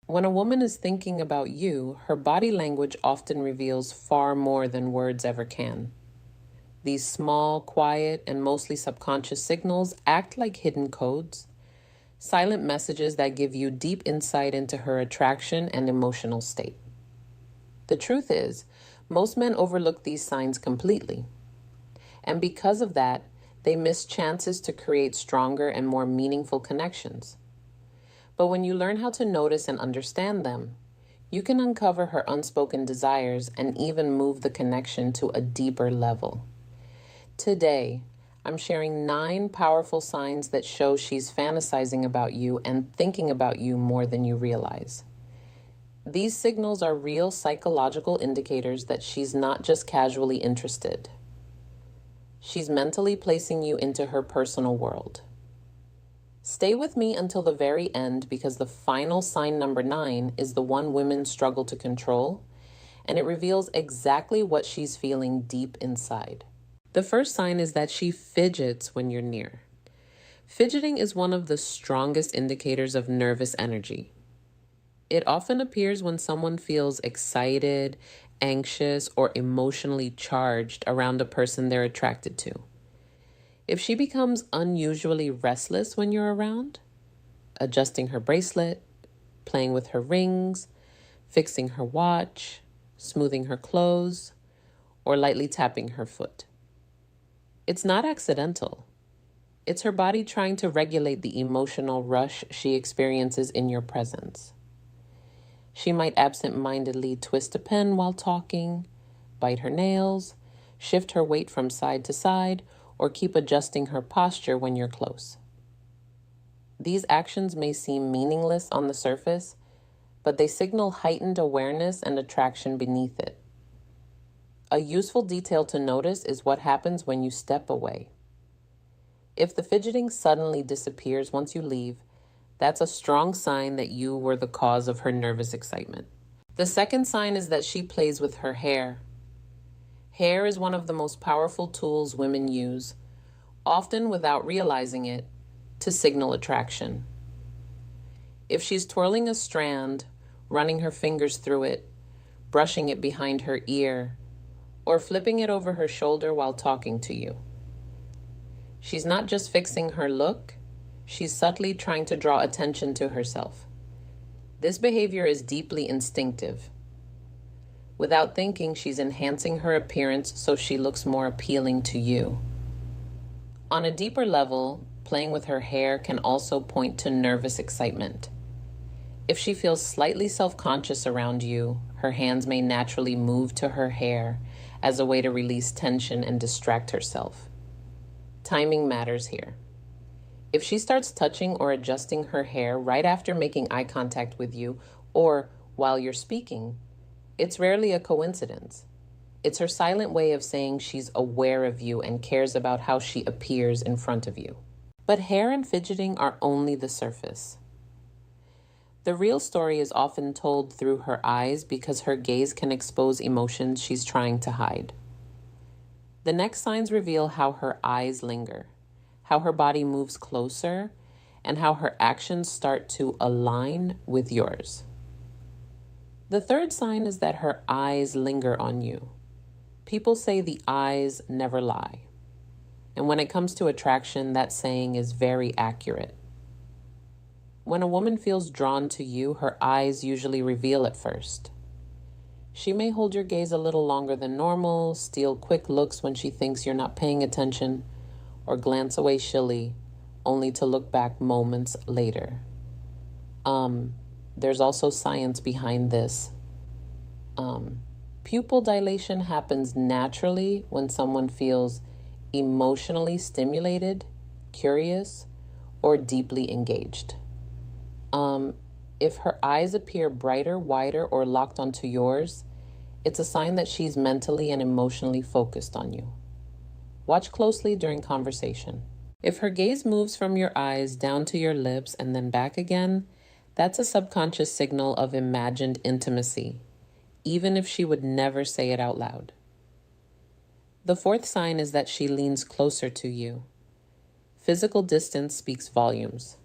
When a woman is thinking about you, her body language often reveals far more than words ever can. These small, quiet, and mostly subconscious signals act like hidden codes, silent messages that give you deep insight into her attraction and emotional state. The truth is, most men overlook these signs completely. And because of that, they miss chances to create stronger and more meaningful connections. But when you learn how to notice and understand them, you can uncover her unspoken desires and even move the connection to a deeper level. Today, I'm sharing 9 powerful signs that show she's fantasizing about you and thinking about you more than you realize. These signals are real psychological indicators that she's not just casually interested. She's mentally placing you into her personal world. Stay with me until the very end because the final sign number 9 is the one women struggle to control, and it reveals exactly what she's feeling deep inside. The first sign is that she fidgets when you're near. Fidgeting is one of the strongest indicators of nervous energy. It often appears when someone feels excited, anxious, or emotionally charged around a person they're attracted to. If she becomes unusually restless when you're around, adjusting her bracelet, playing with her rings, fixing her watch, smoothing her clothes, or lightly tapping her foot. It's not accidental. It's her body trying to regulate the emotional rush she experiences in your presence. She might absent-mindedly twist a pen while talking, bite her nails, shift her weight from side to side, or keep adjusting her posture when you're close. These actions may seem meaningless on the surface, but they signal heightened awareness and attraction beneath it. A useful detail to notice is what happens when you step away. If the fidgeting suddenly disappears once you leave, that's a strong sign that you were the cause of her nervous excitement. The second sign is that she plays with her hair. Hair is one of the most powerful tools women use, often without realizing it, to signal attraction. If she's twirling a strand, running her fingers through it, brushing it behind her ear, or flipping it over her shoulder while talking to you, she's not just fixing her look, she's subtly trying to draw attention to herself. This behavior is deeply instinctive. Without thinking, she's enhancing her appearance so she looks more appealing to you. On a deeper level, playing with her hair can also point to nervous excitement. If she feels slightly self-conscious around you, her hands may naturally move to her hair as a way to release tension and distract herself. Timing matters here. If she starts touching or adjusting her hair right after making eye contact with you or while you're speaking, it's rarely a coincidence. It's her silent way of saying she's aware of you and cares about how she appears in front of you. But hair and fidgeting are only the surface. The real story is often told through her eyes because her gaze can expose emotions she's trying to hide. The next signs reveal how her eyes linger, how her body moves closer, and how her actions start to align with yours. The third sign is that her eyes linger on you. People say the eyes never lie. And when it comes to attraction, that saying is very accurate. When a woman feels drawn to you, her eyes usually reveal it first. She may hold your gaze a little longer than normal, steal quick looks when she thinks you're not paying attention, or glance away shilly, only to look back moments later. There's also science behind this. Pupil dilation happens naturally when someone feels emotionally stimulated, curious, or deeply engaged. If her eyes appear brighter, wider, or locked onto yours, it's a sign that she's mentally and emotionally focused on you. Watch closely during conversation. If her gaze moves from your eyes down to your lips and then back again, that's a subconscious signal of imagined intimacy, even if she would never say it out loud. The fourth sign is that she leans closer to you. Physical distance speaks volumes.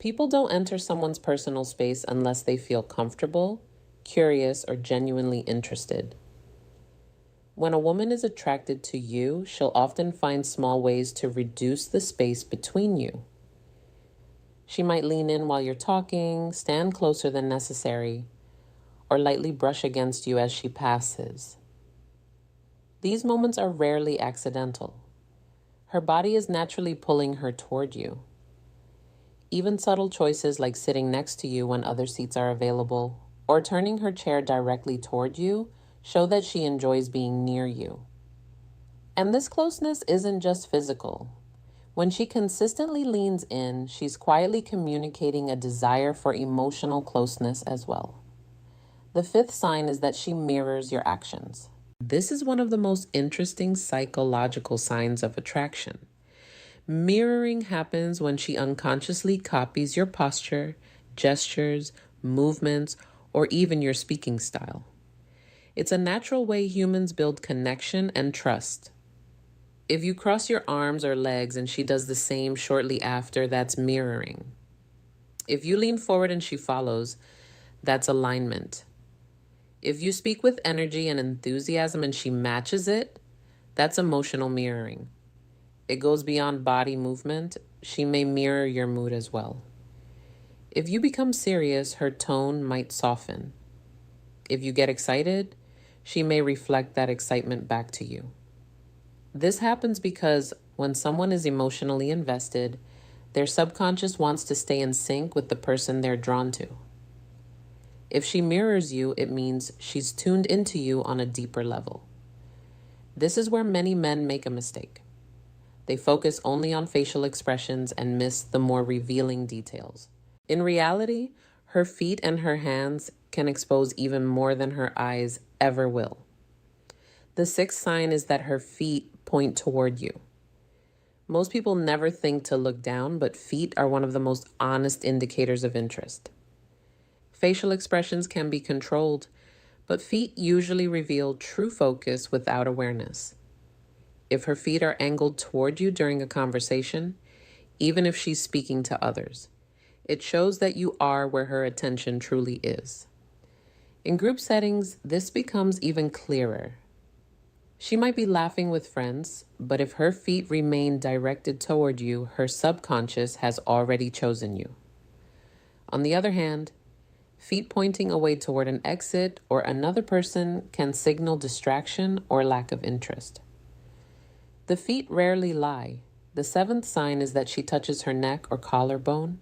People don't enter someone's personal space unless they feel comfortable, curious, or genuinely interested. When a woman is attracted to you, she'll often find small ways to reduce the space between you. She might lean in while you're talking, stand closer than necessary, or lightly brush against you as she passes. These moments are rarely accidental. Her body is naturally pulling her toward you. Even subtle choices like sitting next to you when other seats are available, or turning her chair directly toward you, show that she enjoys being near you. And this closeness isn't just physical. When she consistently leans in, she's quietly communicating a desire for emotional closeness as well. The fifth sign is that she mirrors your actions. This is one of the most interesting psychological signs of attraction. Mirroring happens when she unconsciously copies your posture, gestures, movements, or even your speaking style. It's a natural way humans build connection and trust. If you cross your arms or legs and she does the same shortly after, that's mirroring. If you lean forward and she follows, that's alignment. If you speak with energy and enthusiasm and she matches it, that's emotional mirroring. It goes beyond body movement. She may mirror your mood as well. If you become serious, her tone might soften. If you get excited, she may reflect that excitement back to you. This happens because when someone is emotionally invested, their subconscious wants to stay in sync with the person they're drawn to. If she mirrors you, it means she's tuned into you on a deeper level. This is where many men make a mistake. They focus only on facial expressions and miss the more revealing details. In reality, her feet and her hands can expose even more than her eyes ever will. The sixth sign is that her feet point toward you. Most people never think to look down, but feet are one of the most honest indicators of interest. Facial expressions can be controlled, but feet usually reveal true focus without awareness. If her feet are angled toward you during a conversation, even if she's speaking to others, it shows that you are where her attention truly is. In group settings, this becomes even clearer. She might be laughing with friends, but if her feet remain directed toward you, her subconscious has already chosen you. On the other hand, feet pointing away toward an exit or another person can signal distraction or lack of interest. The feet rarely lie. The seventh sign is that she touches her neck or collarbone.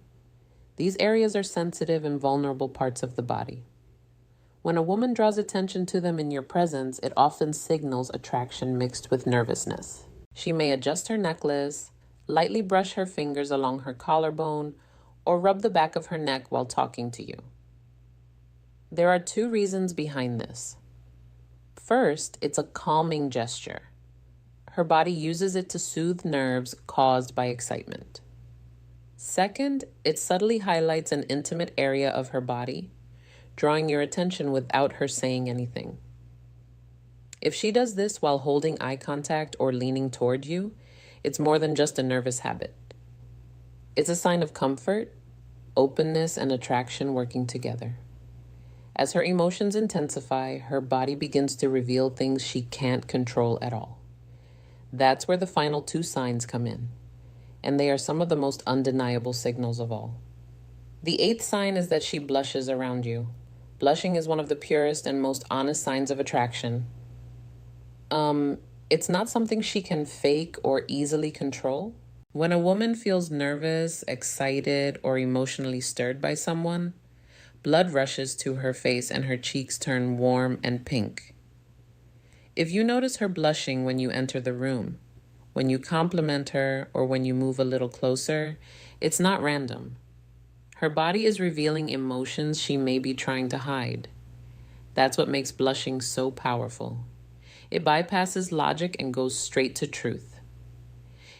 These areas are sensitive and vulnerable parts of the body. When a woman draws attention to them in your presence, it often signals attraction mixed with nervousness. She may adjust her necklace, lightly brush her fingers along her collarbone, or rub the back of her neck while talking to you. There are two reasons behind this. First, it's a calming gesture. Her body uses it to soothe nerves caused by excitement. Second, it subtly highlights an intimate area of her body, drawing your attention without her saying anything. If she does this while holding eye contact or leaning toward you, it's more than just a nervous habit. It's a sign of comfort, openness, and attraction working together. As her emotions intensify, her body begins to reveal things she can't control at all. That's where the final two signs come in, and they are some of the most undeniable signals of all. The eighth sign is that she blushes around you. Blushing is one of the purest and most honest signs of attraction. It's not something she can fake or easily control. When a woman feels nervous, excited, or emotionally stirred by someone, blood rushes to her face and her cheeks turn warm and pink. If you notice her blushing when you enter the room, when you compliment her, or when you move a little closer, it's not random. Her body is revealing emotions she may be trying to hide. That's what makes blushing so powerful. It bypasses logic and goes straight to truth.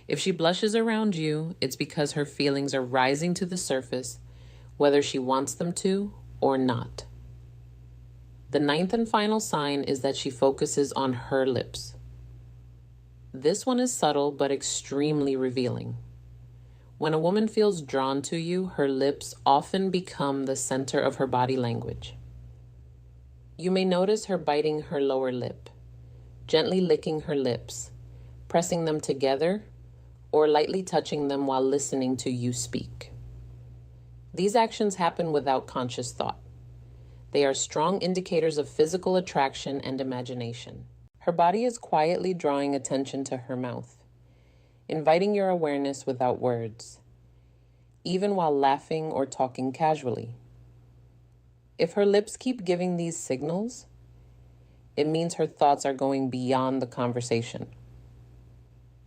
If she blushes around you, it's because her feelings are rising to the surface, whether she wants them to or not. The ninth and final sign is that she focuses on her lips. This one is subtle but extremely revealing. When a woman feels drawn to you, her lips often become the center of her body language. You may notice her biting her lower lip, gently licking her lips, pressing them together, or lightly touching them while listening to you speak. These actions happen without conscious thought. They are strong indicators of physical attraction and imagination. Her body is quietly drawing attention to her mouth, inviting your awareness without words, even while laughing or talking casually. If her lips keep giving these signals, it means her thoughts are going beyond the conversation.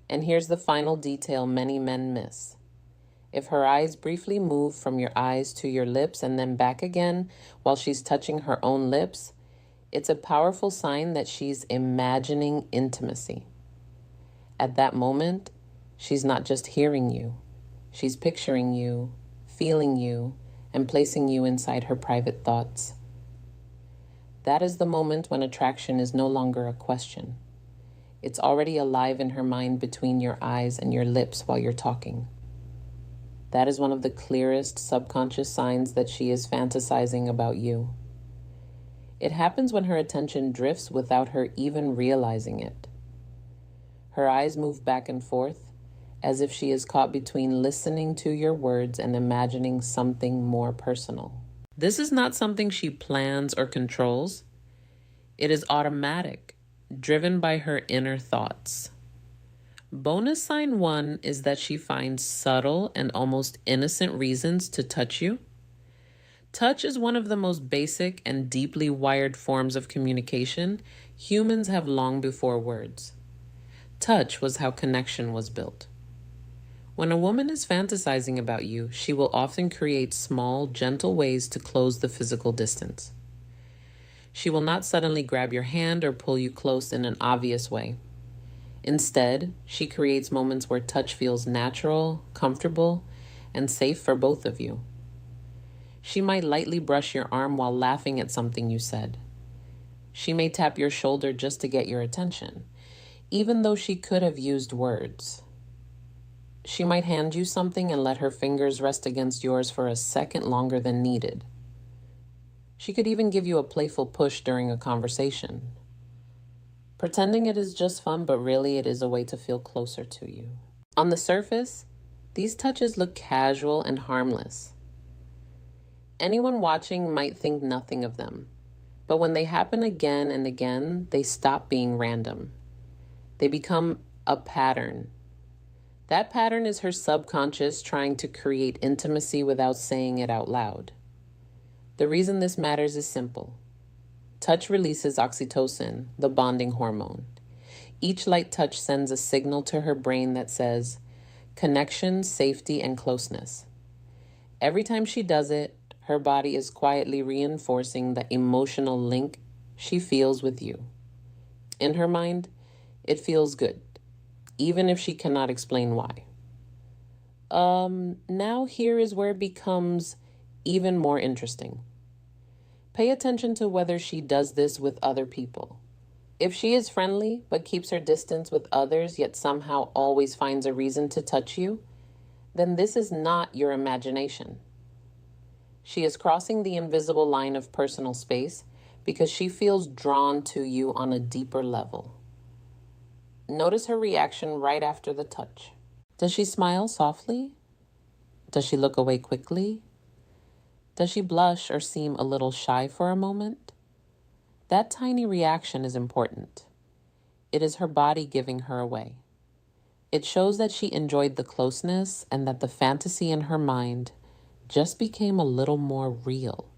And here's the final detail many men miss. If her eyes briefly move from your eyes to your lips and then back again while she's touching her own lips, it's a powerful sign that she's imagining intimacy. At that moment, she's not just hearing you. She's picturing you, feeling you, and placing you inside her private thoughts. That is the moment when attraction is no longer a question. It's already alive in her mind between your eyes and your lips while you're talking. That is one of the clearest subconscious signs that she is fantasizing about you. It happens when her attention drifts without her even realizing it. Her eyes move back and forth, as if she is caught between listening to your words and imagining something more personal. This is not something she plans or controls. It is automatic, driven by her inner thoughts. Bonus sign 1 is that she finds subtle and almost innocent reasons to touch you. Touch is one of the most basic and deeply wired forms of communication humans have long before words. Touch was how connection was built. When a woman is fantasizing about you, she will often create small, gentle ways to close the physical distance. She will not suddenly grab your hand or pull you close in an obvious way. Instead, she creates moments where touch feels natural, comfortable, and safe for both of you. She might lightly brush your arm while laughing at something you said. She may tap your shoulder just to get your attention, even though she could have used words. She might hand you something and let her fingers rest against yours for a second longer than needed. She could even give you a playful push during a conversation, pretending it is just fun, but really it is a way to feel closer to you. On the surface, these touches look casual and harmless. Anyone watching might think nothing of them, but when they happen again and again, they stop being random. They become a pattern. That pattern is her subconscious trying to create intimacy without saying it out loud. The reason this matters is simple. Touch releases oxytocin, the bonding hormone. Each light touch sends a signal to her brain that says, connection, safety, and closeness. Every time she does it, her body is quietly reinforcing the emotional link she feels with you. In her mind, it feels good, even if she cannot explain why. Now here is where it becomes even more interesting. Pay attention to whether she does this with other people. If she is friendly but keeps her distance with others yet somehow always finds a reason to touch you, then this is not your imagination. She is crossing the invisible line of personal space because she feels drawn to you on a deeper level. Notice her reaction right after the touch. Does she smile softly? Does she look away quickly? Does she blush or seem a little shy for a moment? That tiny reaction is important. It is her body giving her away. It shows that she enjoyed the closeness and that the fantasy in her mind just became a little more real.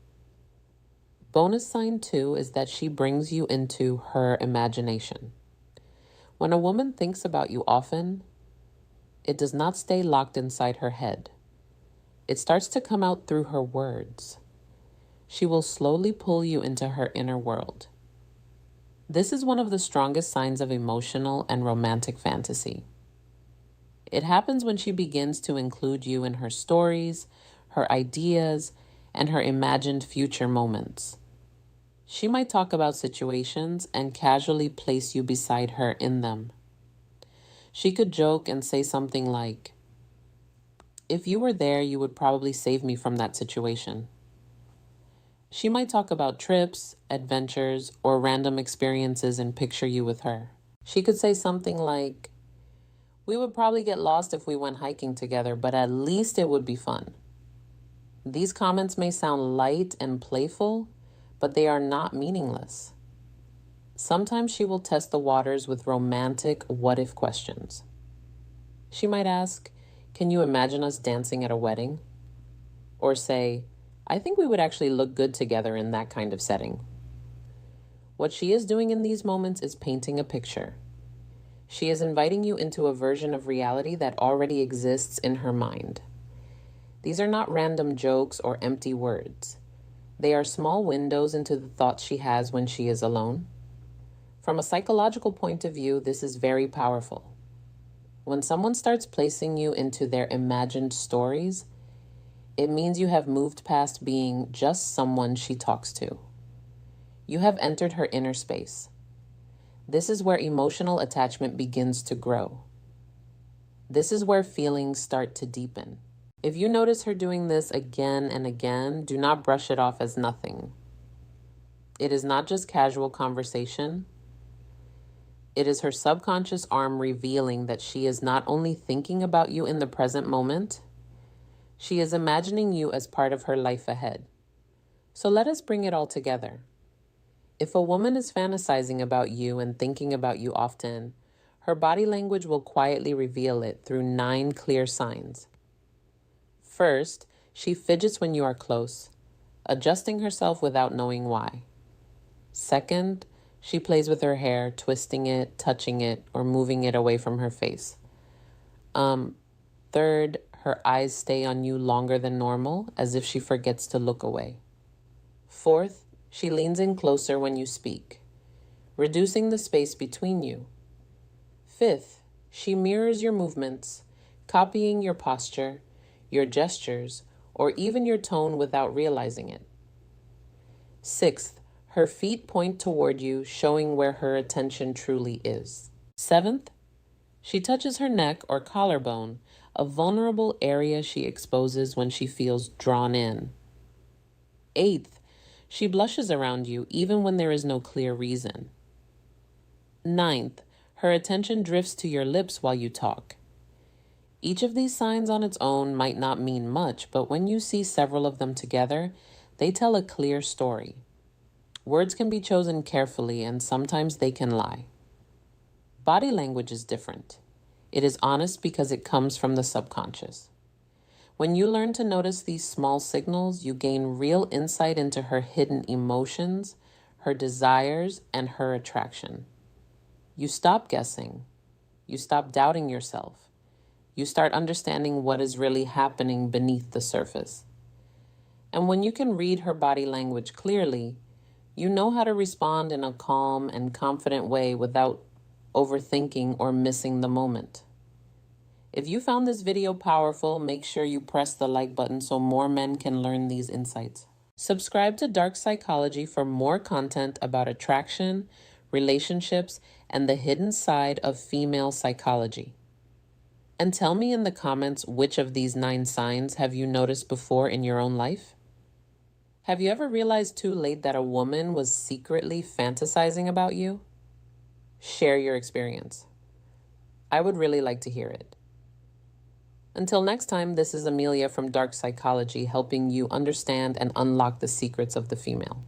Bonus sign 2 is that she brings you into her imagination. When a woman thinks about you often, it does not stay locked inside her head. It starts to come out through her words. She will slowly pull you into her inner world. This is one of the strongest signs of emotional and romantic fantasy. It happens when she begins to include you in her stories, her ideas, and her imagined future moments. She might talk about situations and casually place you beside her in them. She could joke and say something like, If you were there, you would probably save me from that situation. She might talk about trips, adventures, or random experiences and picture you with her. She could say something like, "We would probably get lost if we went hiking together, but at least it would be fun." These comments may sound light and playful, but they are not meaningless. Sometimes she will test the waters with romantic what-if questions. She might ask, "Can you imagine us dancing at a wedding?" Or say, "I think we would actually look good together in that kind of setting." What she is doing in these moments is painting a picture. She is inviting you into a version of reality that already exists in her mind. These are not random jokes or empty words. They are small windows into the thoughts she has when she is alone. From a psychological point of view, this is very powerful. When someone starts placing you into their imagined stories, it means you have moved past being just someone she talks to. You have entered her inner space. This is where emotional attachment begins to grow. This is where feelings start to deepen. If you notice her doing this again and again, do not brush it off as nothing. It is not just casual conversation. It is her subconscious arm revealing that she is not only thinking about you in the present moment, she is imagining you as part of her life ahead. So let us bring it all together. If a woman is fantasizing about you and thinking about you often, her body language will quietly reveal it through 9 clear signs. First, she fidgets when you are close, adjusting herself without knowing why. Second, she plays with her hair, twisting it, touching it, or moving it away from her face. Third, her eyes stay on you longer than normal, as if she forgets to look away. Fourth, she leans in closer when you speak, reducing the space between you. Fifth, she mirrors your movements, copying your posture, your gestures, or even your tone without realizing it. Sixth, her feet point toward you, showing where her attention truly is. Seventh, she touches her neck or collarbone, a vulnerable area she exposes when she feels drawn in. Eighth, she blushes around you even when there is no clear reason. Ninth, her attention drifts to your lips while you talk. Each of these signs on its own might not mean much, but when you see several of them together, they tell a clear story. Words can be chosen carefully, and sometimes they can lie. Body language is different. It is honest because it comes from the subconscious. When you learn to notice these small signals, you gain real insight into her hidden emotions, her desires, and her attraction. You stop guessing. You stop doubting yourself. You start understanding what is really happening beneath the surface. And when you can read her body language clearly, you know how to respond in a calm and confident way without overthinking or missing the moment. If you found this video powerful, make sure you press the like button so more men can learn these insights. Subscribe to Dark Psychology for more content about attraction, relationships, and the hidden side of female psychology. And tell me in the comments which of these 9 signs have you noticed before in your own life? Have you ever realized too late that a woman was secretly fantasizing about you? Share your experience. I would really like to hear it. Until next time, this is Amelia from Dark Psychology, helping you understand and unlock the secrets of the female.